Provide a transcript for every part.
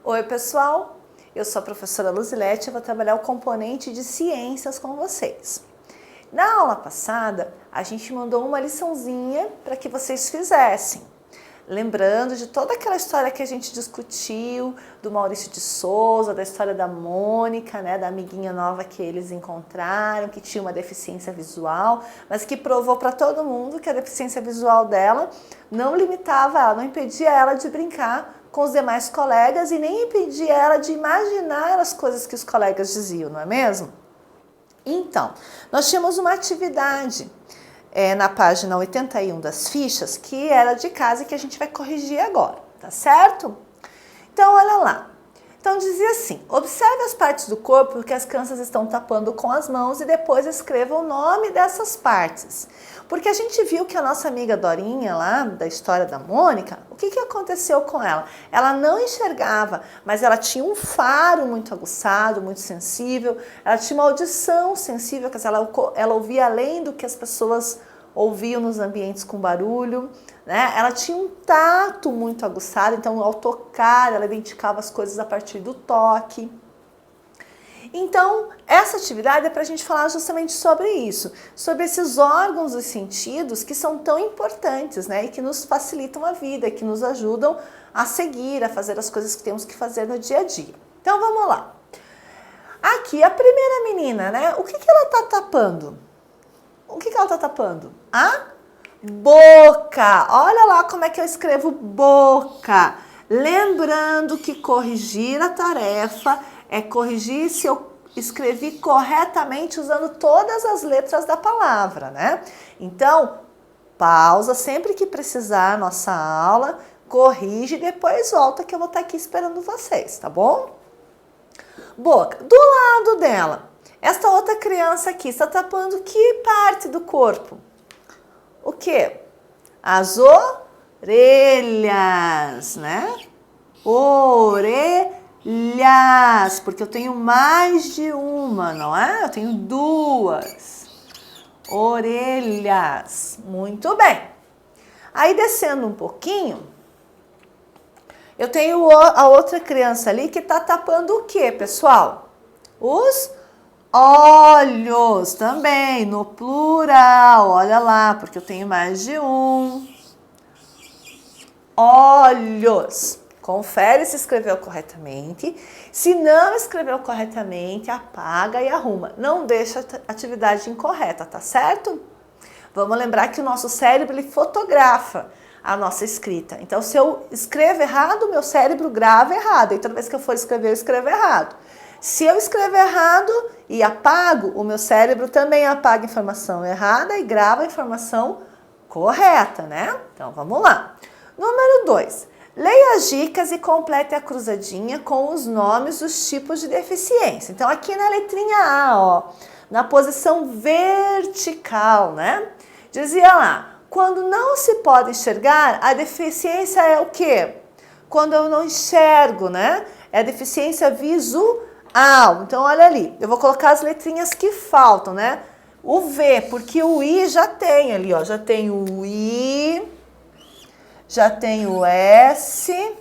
Oi pessoal, eu sou a professora Luzilete e vou trabalhar o componente de ciências com vocês. Na aula passada, a gente mandou uma liçãozinha para que vocês fizessem. Lembrando de toda aquela história que a gente discutiu, do Maurício de Souza, da história da Mônica, né, da amiguinha nova que eles encontraram, que tinha uma deficiência visual, mas que provou para todo mundo que a deficiência visual dela não limitava ela, não impedia ela de brincar com os demais colegas e nem impedia ela de imaginar as coisas que os colegas diziam, não é mesmo? Então, nós tínhamos uma atividade na página 81 das fichas, que era de casa e que a gente vai corrigir agora, tá certo? Então, olha lá. Então, dizia assim, observe as partes do corpo que as crianças estão tapando com as mãos e depois escreva o nome dessas partes. Porque a gente viu que a nossa amiga Dorinha lá, da história da Mônica, o que aconteceu com ela? Ela não enxergava, mas ela tinha um faro muito aguçado, muito sensível, ela tinha uma audição sensível, quer dizer, ela ouvia além do que as pessoas ouviam nos ambientes com barulho, né? Ela tinha um tato muito aguçado, então ao tocar ela identificava as coisas a partir do toque. Então, essa atividade é para a gente falar justamente sobre isso, sobre esses órgãos dos sentidos que são tão importantes, né? E que nos facilitam a vida, que nos ajudam a seguir, a fazer as coisas que temos que fazer no dia a dia. Então, vamos lá. Aqui, a primeira menina, né? O que ela está tapando? O que ela está tapando? A boca. Olha lá como é que eu escrevo boca. Lembrando que corrigir a tarefa é corrigir se eu escrevi corretamente usando todas as letras da palavra, né? Então, pausa sempre que precisar nossa aula, corrige e depois volta que eu vou estar aqui esperando vocês, tá bom? Boca. Do lado dela, esta outra criança aqui está tapando que parte do corpo? O quê? As orelhas, né? Orelhas, porque eu tenho mais de uma, não é? Eu tenho duas. Orelhas. Muito bem. Aí descendo um pouquinho, eu tenho a outra criança ali que está tapando o quê, pessoal? Os olhos também, no plural, olha lá, porque eu tenho mais de um. Olhos. Confere se escreveu corretamente. Se não escreveu corretamente, apaga e arruma. Não deixa a atividade incorreta, tá certo? Vamos lembrar que o nosso cérebro ele fotografa a nossa escrita. Então, se eu escrevo errado, meu cérebro grava errado. E toda vez que eu for escrever, eu escrevo errado. Se eu escrevo errado e apago, o meu cérebro também apaga a informação errada e grava a informação correta, né? Então, vamos lá. Número 2. Leia as dicas e complete a cruzadinha com os nomes dos tipos de deficiência. Então, aqui na letrinha A, ó, na posição vertical, né? Dizia lá, quando não se pode enxergar, a deficiência é o quê? Quando eu não enxergo, né? É a deficiência visual. Então, olha ali, eu vou colocar as letrinhas que faltam, né? O V, porque o I já tem ali, ó, já tem o I, já tem o S,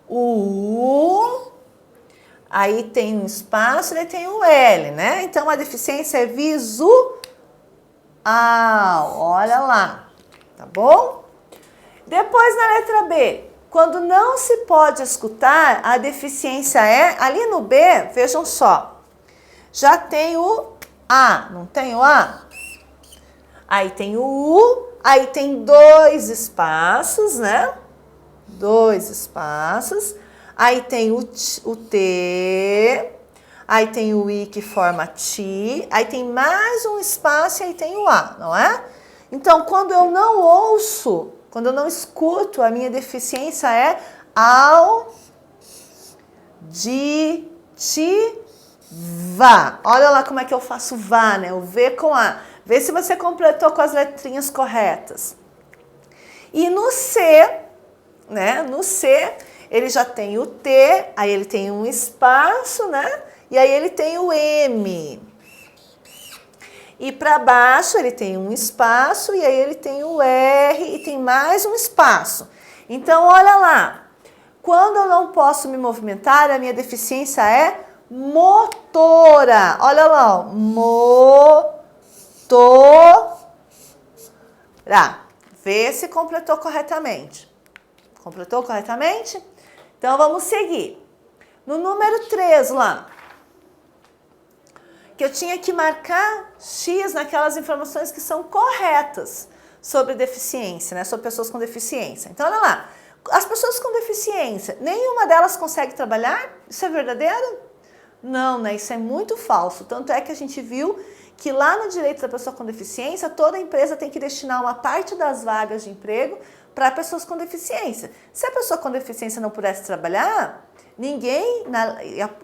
o U, aí tem um espaço e aí tem o L, né? Então, a deficiência é visual, olha lá, tá bom? Depois, na letra B, quando não se pode escutar, a deficiência é, ali no B, vejam só, já tem o A, não tem o A? Aí tem o U, aí tem dois espaços, né? Dois espaços, aí tem o T, aí tem o I que forma TI, aí tem mais um espaço e aí tem o A, não é? Então, quando eu não ouço, quando eu não escuto, a minha deficiência é auditiva. Olha lá como é que eu faço vá, né? O V com A. Vê se você completou com as letrinhas corretas. E no C, né? No C, ele já tem o T, aí ele tem um espaço, né? E aí ele tem o M. E para baixo ele tem um espaço e aí ele tem o R e tem mais um espaço. Então, olha lá. Quando eu não posso me movimentar, a minha deficiência é motora. Olha lá, ó. Motora. Vê se completou corretamente. Completou corretamente? Então, vamos seguir. No número 3 lá, que eu tinha que marcar X naquelas informações que são corretas sobre deficiência, né? Sobre pessoas com deficiência. Então, olha lá. As pessoas com deficiência, nenhuma delas consegue trabalhar? Isso é verdadeiro? Não, né? Isso é muito falso. Tanto é que a gente viu que lá no direito da pessoa com deficiência, toda empresa tem que destinar uma parte das vagas de emprego para pessoas com deficiência. Se a pessoa com deficiência não pudesse trabalhar, ninguém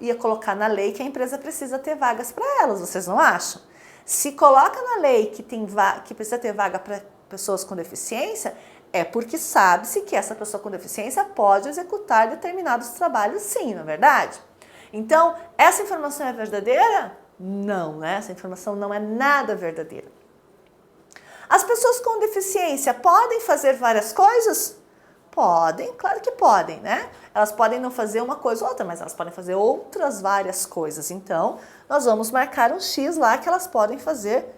ia colocar na lei que a empresa precisa ter vagas para elas, vocês não acham? Se coloca na lei que precisa ter vaga para pessoas com deficiência, é porque sabe-se que essa pessoa com deficiência pode executar determinados trabalhos sim, não é verdade? Então, essa informação é verdadeira? Não, né? Essa informação não é nada verdadeira. As pessoas com deficiência podem fazer várias coisas? Podem, claro que podem, né? Elas podem não fazer uma coisa ou outra, mas elas podem fazer outras várias coisas. Então, nós vamos marcar um X lá que elas podem fazer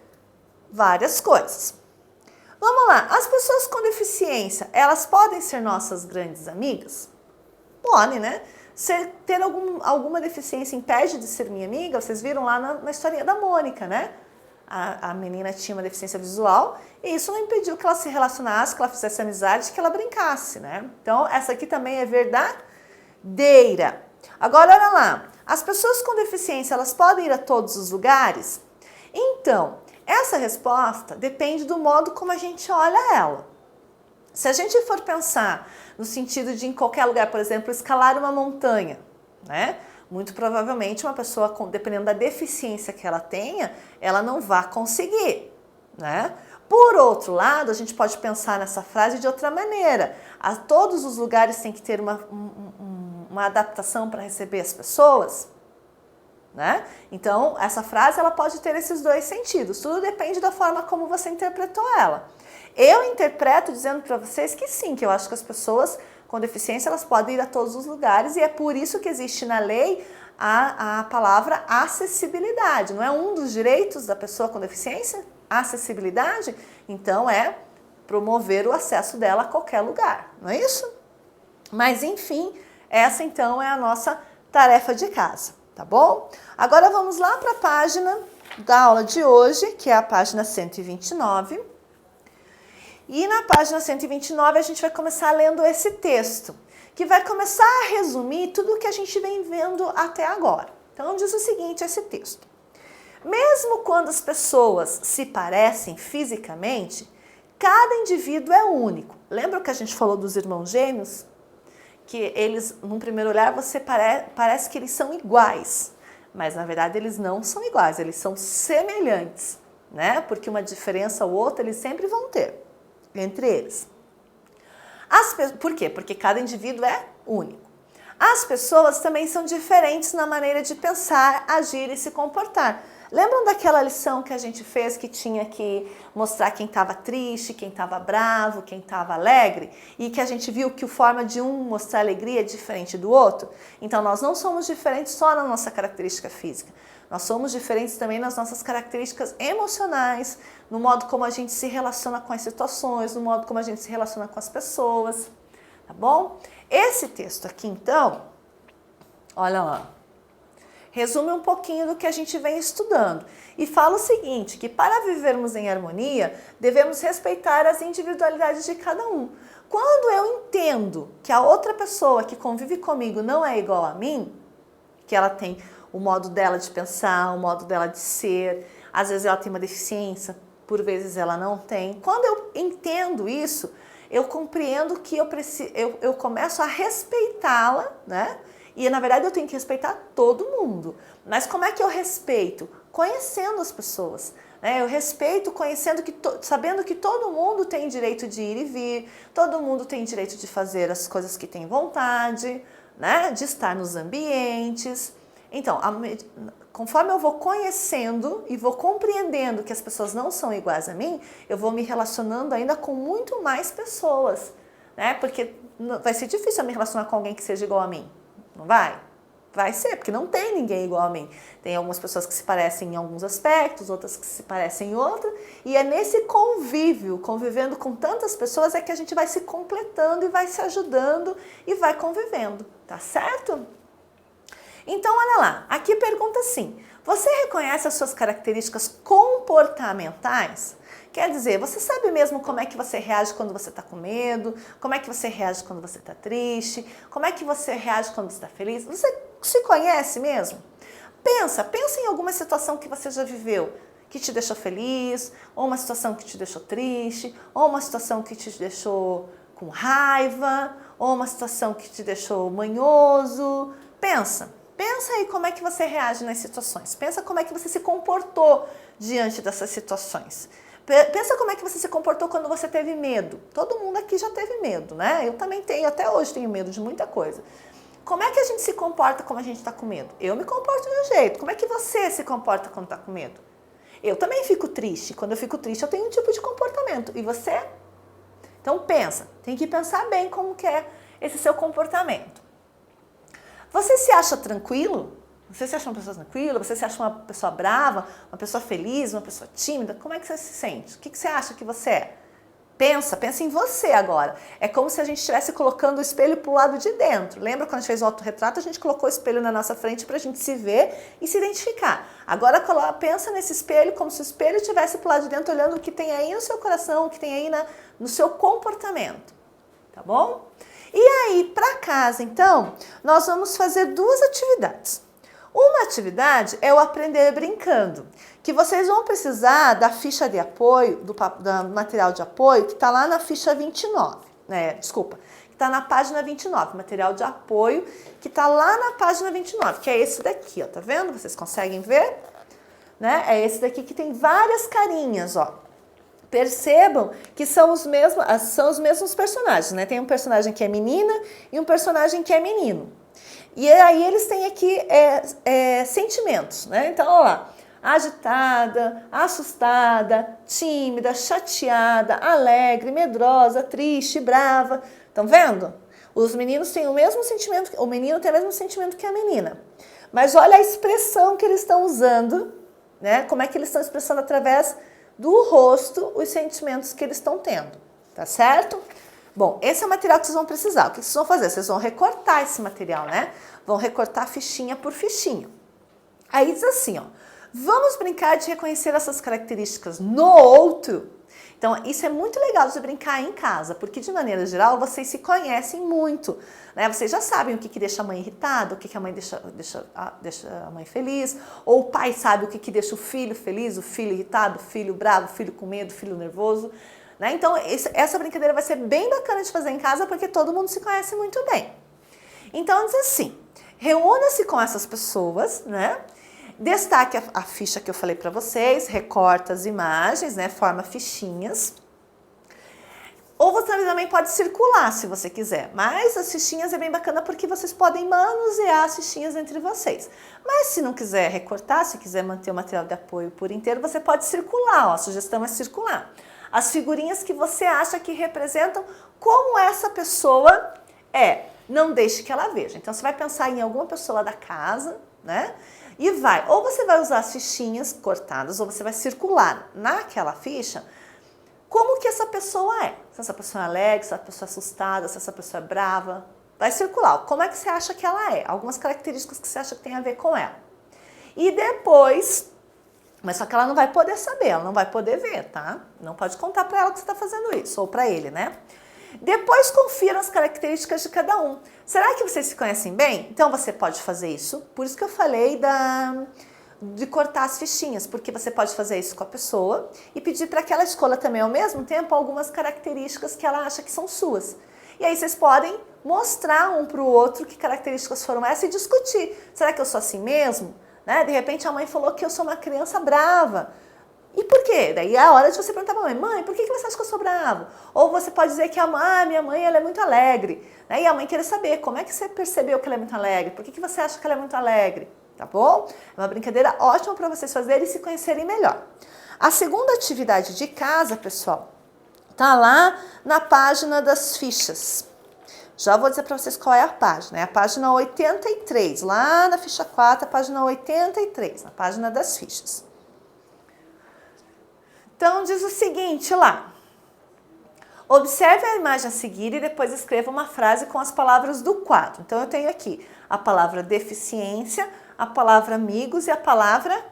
várias coisas. Vamos lá, as pessoas com deficiência, elas podem ser nossas grandes amigas? Podem, né? Ter alguma deficiência impede de ser minha amiga? Vocês viram lá na historinha da Mônica, né? A menina tinha uma deficiência visual e isso não impediu que ela se relacionasse, que ela fizesse amizade, que ela brincasse, né? Então, essa aqui também é verdadeira. Agora, olha lá, as pessoas com deficiência, elas podem ir a todos os lugares? Então, essa resposta depende do modo como a gente olha ela. Se a gente for pensar no sentido de em qualquer lugar, por exemplo, escalar uma montanha, né? Muito provavelmente uma pessoa, dependendo da deficiência que ela tenha, ela não vai conseguir, né? Por outro lado, a gente pode pensar nessa frase de outra maneira. A todos os lugares tem que ter uma adaptação para receber as pessoas, né? Então, essa frase ela pode ter esses dois sentidos. Tudo depende da forma como você interpretou ela. Eu interpreto dizendo para vocês que sim, que eu acho que as pessoas com deficiência elas podem ir a todos os lugares e é por isso que existe na lei a palavra acessibilidade. Não é um dos direitos da pessoa com deficiência? Acessibilidade? Então, é promover o acesso dela a qualquer lugar, não é isso? Mas, enfim, essa então é a nossa tarefa de casa. Tá bom? Agora vamos lá para a página da aula de hoje, que é a página 129. E na página 129 a gente vai começar lendo esse texto, que vai começar a resumir tudo o que a gente vem vendo até agora. Então diz o seguinte, esse texto. Mesmo quando as pessoas se parecem fisicamente, cada indivíduo é único. Lembra que a gente falou dos irmãos gêmeos? Que eles, num primeiro olhar, você parece que eles são iguais, mas na verdade eles não são iguais, eles são semelhantes, né? Porque uma diferença ou outra eles sempre vão ter entre eles. Por quê? Porque cada indivíduo é único. As pessoas também são diferentes na maneira de pensar, agir e se comportar. Lembram daquela lição que a gente fez que tinha que mostrar quem estava triste, quem estava bravo, quem estava alegre? E que a gente viu que a forma de um mostrar alegria é diferente do outro? Então, nós não somos diferentes só na nossa característica física. Nós somos diferentes também nas nossas características emocionais, no modo como a gente se relaciona com as situações, no modo como a gente se relaciona com as pessoas, tá bom? Esse texto aqui, então, olha lá, resume um pouquinho do que a gente vem estudando e fala o seguinte, que para vivermos em harmonia, devemos respeitar as individualidades de cada um. Quando eu entendo que a outra pessoa que convive comigo não é igual a mim, que ela tem o modo dela de pensar, o modo dela de ser, às vezes ela tem uma deficiência, por vezes ela não tem. Quando eu entendo isso, eu compreendo que eu começo a respeitá-la, né? E na verdade eu tenho que respeitar todo mundo. Mas como é que eu respeito? Conhecendo as pessoas. Né? Eu respeito conhecendo sabendo que todo mundo tem direito de ir e vir, todo mundo tem direito de fazer as coisas que tem vontade, né? De estar nos ambientes. Então, conforme eu vou conhecendo e vou compreendendo que as pessoas não são iguais a mim, eu vou me relacionando ainda com muito mais pessoas, né? Porque vai ser difícil eu me relacionar com alguém que seja igual a mim, não vai? Vai ser, porque não tem ninguém igual a mim. Tem algumas pessoas que se parecem em alguns aspectos, outras que se parecem em outros, e é nesse convívio, convivendo com tantas pessoas, é que a gente vai se completando e vai se ajudando e vai convivendo, tá certo? Então, olha lá, aqui pergunta assim, você reconhece as suas características comportamentais? Quer dizer, você sabe mesmo como é que você reage quando você está com medo? Como é que você reage quando você está triste? Como é que você reage quando você está feliz? Você se conhece mesmo? Pensa em alguma situação que você já viveu, que te deixou feliz, ou uma situação que te deixou triste, ou uma situação que te deixou com raiva, ou uma situação que te deixou manhoso. Pensa aí como é que você reage nas situações. Pensa como é que você se comportou diante dessas situações. Pensa como é que você se comportou quando você teve medo. Todo mundo aqui já teve medo, né? Eu também tenho, até hoje tenho medo de muita coisa. Como é que a gente se comporta quando a gente está com medo? Eu me comporto de um jeito. Como é que você se comporta quando está com medo? Eu também fico triste. Quando eu fico triste, eu tenho um tipo de comportamento. E você? Então pensa, tem que pensar bem como que é esse seu comportamento. Você se acha tranquilo? Você se acha uma pessoa tranquila? Você se acha uma pessoa brava? Uma pessoa feliz? Uma pessoa tímida? Como é que você se sente? O que você acha que você é? Pensa em você agora. É como se a gente estivesse colocando o espelho para o lado de dentro. Lembra quando a gente fez o autorretrato? A gente colocou o espelho na nossa frente para a gente se ver e se identificar. Agora pensa nesse espelho como se o espelho estivesse para o lado de dentro, olhando o que tem aí no seu coração, o que tem aí no seu comportamento. Tá bom? E aí, para casa, então, nós vamos fazer duas atividades. Uma atividade é o aprender brincando, que vocês vão precisar da ficha de apoio, do material de apoio, que está lá na ficha 29, que está na página 29, material de apoio, que está lá na página 29, que é esse daqui, ó, tá vendo? Vocês conseguem ver? Né? É esse daqui que tem várias carinhas, ó. Percebam que são os mesmos personagens, né? Tem um personagem que é menina e um personagem que é menino. E aí eles têm aqui sentimentos, né? Então, olha lá, agitada, assustada, tímida, chateada, alegre, medrosa, triste, brava. Estão vendo? Os meninos têm o mesmo sentimento, o menino tem o mesmo sentimento que a menina. Mas olha a expressão que eles estão usando, né? Como é que eles estão expressando através do rosto os sentimentos que eles estão tendo, tá certo? Bom, esse é o material que vocês vão precisar. O que vocês vão fazer? Vocês vão recortar esse material, né? Vão recortar fichinha por fichinha. Aí diz assim, ó, vamos brincar de reconhecer essas características no outro. Então, isso é muito legal de brincar em casa, porque de maneira geral vocês se conhecem muito, né? Vocês já sabem o que deixa a mãe irritada, o que a mãe deixa a mãe feliz, ou o pai sabe o que deixa o filho feliz, o filho irritado, o filho bravo, o filho com medo, o filho nervoso, né? Então, essa brincadeira vai ser bem bacana de fazer em casa, porque todo mundo se conhece muito bem. Então, diz assim, reúna-se com essas pessoas, né? Destaque a ficha que eu falei para vocês, recorta as imagens, né? Forma fichinhas. Ou você também pode circular, se você quiser. Mas as fichinhas é bem bacana porque vocês podem manusear as fichinhas entre vocês. Mas se não quiser recortar, se quiser manter o material de apoio por inteiro, você pode circular, ó. A sugestão é circular. As figurinhas que você acha que representam como essa pessoa é. Não deixe que ela veja. Então, você vai pensar em alguma pessoa lá da casa, né? E ou você vai usar as fichinhas cortadas, ou você vai circular naquela ficha como que essa pessoa é. Se essa pessoa é alegre, se essa pessoa é assustada, se essa pessoa é brava. Vai circular. Como é que você acha que ela é? Algumas características que você acha que tem a ver com ela. E depois, mas só que ela não vai poder saber, ela não vai poder ver, tá? Não pode contar para ela que você está fazendo isso, ou para ele, né? Depois confira as características de cada um. Será que vocês se conhecem bem? Então você pode fazer isso. Por isso que eu falei de cortar as fichinhas, porque você pode fazer isso com a pessoa e pedir para que ela escolha também ao mesmo tempo algumas características que ela acha que são suas. E aí vocês podem mostrar um para o outro que características foram essas e discutir. Será que eu sou assim mesmo? Né? De repente a mãe falou que eu sou uma criança brava. E por quê? Daí é a hora de você perguntar para a mãe, por que você acha que eu sou bravo? Ou você pode dizer que minha mãe ela é muito alegre. Né? E a mãe quer saber, como é que você percebeu que ela é muito alegre? Por que você acha que ela é muito alegre? Tá bom? É uma brincadeira ótima para vocês fazerem e se conhecerem melhor. A segunda atividade de casa, pessoal, tá lá na página das fichas. Já vou dizer para vocês qual é a página. É a página 83, lá na ficha 4, a página 83, na página das fichas. Então, diz o seguinte lá. Observe a imagem a seguir e depois escreva uma frase com as palavras do quadro. Então, eu tenho aqui a palavra deficiência, a palavra amigos e a palavra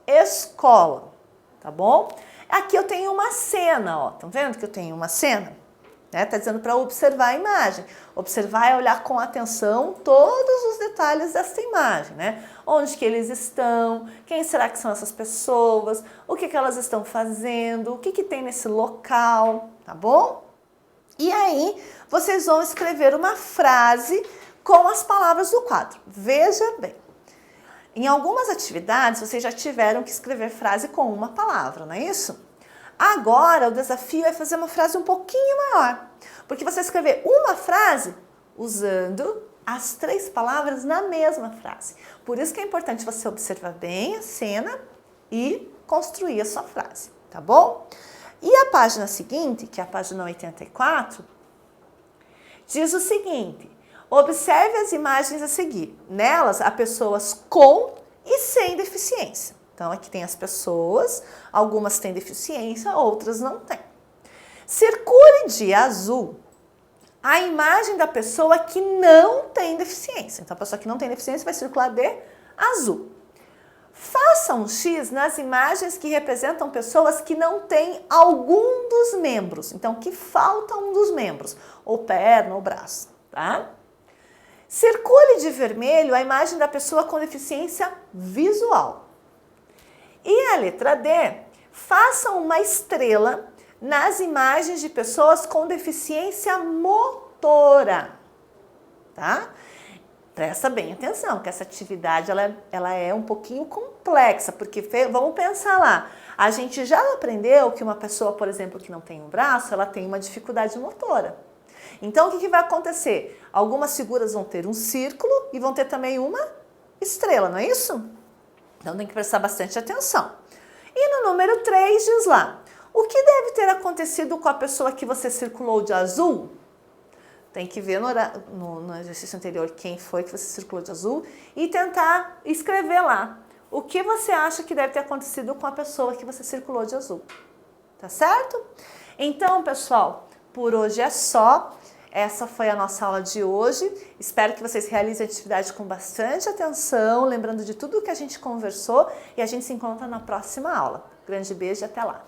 escola, tá bom? Aqui eu tenho uma cena, ó. Estão vendo que eu tenho uma cena? Tá dizendo para observar a imagem. Observar é olhar com atenção todos os detalhes dessa imagem, né? Onde que eles estão, quem será que são essas pessoas, o que que elas estão fazendo, o que que tem nesse local, tá bom? E aí, vocês vão escrever uma frase com as palavras do quadro. Veja bem. Em algumas atividades, vocês já tiveram que escrever frase com uma palavra, não é isso? Agora, o desafio é fazer uma frase um pouquinho maior, porque você escrever uma frase usando as 3 palavras na mesma frase. Por isso que é importante você observar bem a cena e construir a sua frase, tá bom? E a página seguinte, que é a página 84, diz o seguinte: observe as imagens a seguir. Nelas, há pessoas com e sem deficiência. Então, aqui tem as pessoas, algumas têm deficiência, outras não têm. Circule de azul a imagem da pessoa que não tem deficiência. Então, a pessoa que não tem deficiência vai circular de azul. Faça um X nas imagens que representam pessoas que não têm algum dos membros. Então, que falta um dos membros, ou perna ou braço, tá? Circule de vermelho a imagem da pessoa com deficiência visual. E a letra D, faça uma estrela nas imagens de pessoas com deficiência motora, tá? Presta bem atenção, que essa atividade ela é um pouquinho complexa, porque vamos pensar lá, a gente já aprendeu que uma pessoa, por exemplo, que não tem um braço, ela tem uma dificuldade motora. Então, o que vai acontecer? Algumas figuras vão ter um círculo e vão ter também uma estrela, não é isso? Então, tem que prestar bastante atenção. E no número 3 diz lá, o que deve ter acontecido com a pessoa que você circulou de azul? Tem que ver no exercício anterior quem foi que você circulou de azul e tentar escrever lá o que você acha que deve ter acontecido com a pessoa que você circulou de azul. Tá certo? Então, pessoal, por hoje é só. Essa foi a nossa aula de hoje. Espero que vocês realizem a atividade com bastante atenção, lembrando de tudo que a gente conversou, e a gente se encontra na próxima aula. Grande beijo e até lá!